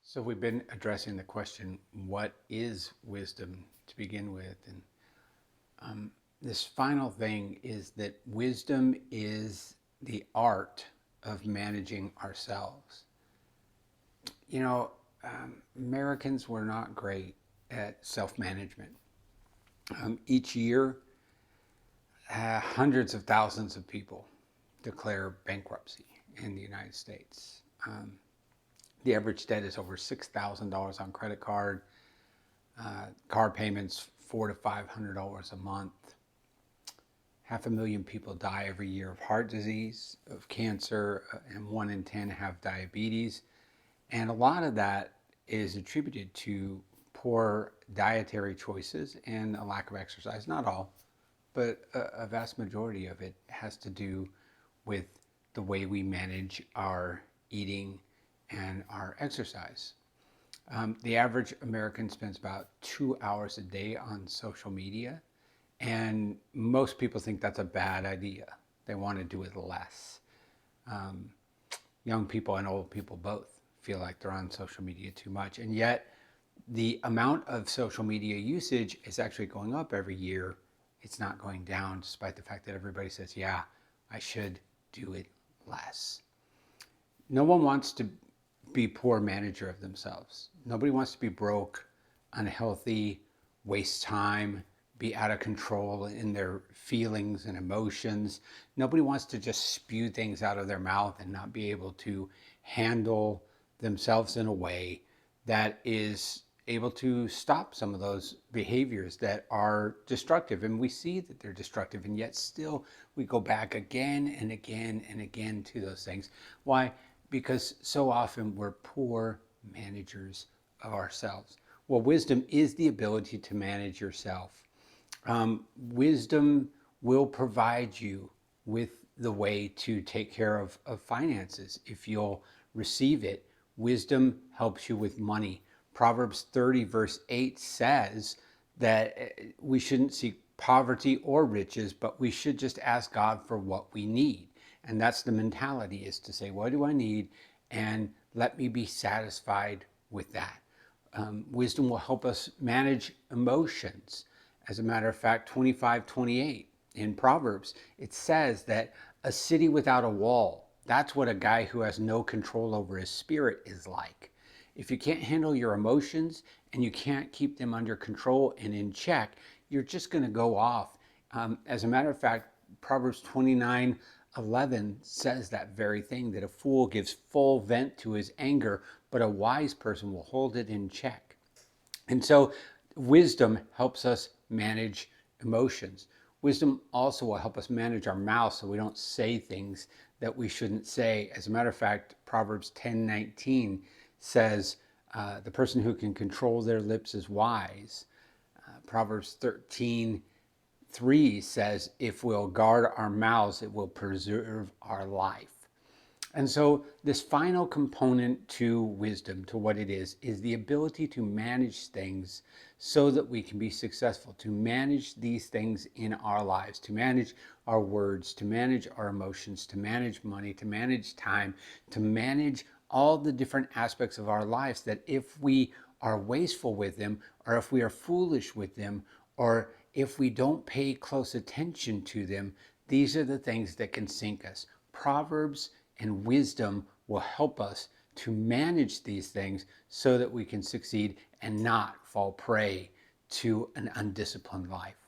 So we've been addressing the question, what is wisdom to begin with? And this final thing is that wisdom is the art of managing ourselves. You know, Americans were not great at self-management. Each year, hundreds of thousands of people declare bankruptcy in the United States. The average debt is over $6,000 on credit card. Car payments $400 to $500 a month. 500,000 people die every year of heart disease, of cancer, and 1 in 10 have diabetes. And a lot of that is attributed to poor dietary choices and a lack of exercise. Not all, but a vast majority of it has to do with the way we manage our eating and our exercise. The average American spends about 2 hours a day on social media, and most people think that's a bad idea. They want to do it less. Um, Young people and old people both feel like they're on social media too much, and yet the amount of social media usage is actually going up every year. It's not going down, despite the fact that everybody says, yeah, I should do it less. No one wants to be poor manager of themselves. Nobody wants to be broke, unhealthy, waste time, be out of control in their feelings and emotions. Nobody wants to just spew things out of their mouth and not be able to handle themselves in a way that is able to stop some of those behaviors that are destructive. And we see that they're destructive, and yet still we go back again and again and again to those things. Why? Because so often we're poor managers of ourselves. Well, wisdom is the ability to manage yourself. Wisdom will provide you with the way to take care of finances if you'll receive it. Wisdom helps you with money. Proverbs 30, verse 8 says that we shouldn't seek poverty or riches, but we should just ask God for what we need. And that's the mentality, is to say, what do I need? And let me be satisfied with that. Wisdom will help us manage emotions. As a matter of fact, 25:28 in Proverbs, it says that a city without a wall, that's what a guy who has no control over his spirit is like. If you can't handle your emotions and you can't keep them under control and in check, you're just going to go off. As a matter of fact, Proverbs 29:11 says that very thing, that a fool gives full vent to his anger, but a wise person will hold it in check. And so wisdom helps us manage emotions. Wisdom also will help us manage our mouth so we don't say things that we shouldn't say. As a matter of fact, Proverbs 10:19 says, the person who can control their lips is wise. Proverbs 13:3 says, if we'll guard our mouths, it will preserve our life. And so this final component to wisdom, to what it is the ability to manage things so that we can be successful, to manage these things in our lives, to manage our words, to manage our emotions, to manage money, to manage time, to manage all the different aspects of our lives, that if we are wasteful with them, or if we are foolish with them, or if we don't pay close attention to them, these are the things that can sink us. Proverbs and wisdom will help us to manage these things so that we can succeed and not fall prey to an undisciplined life.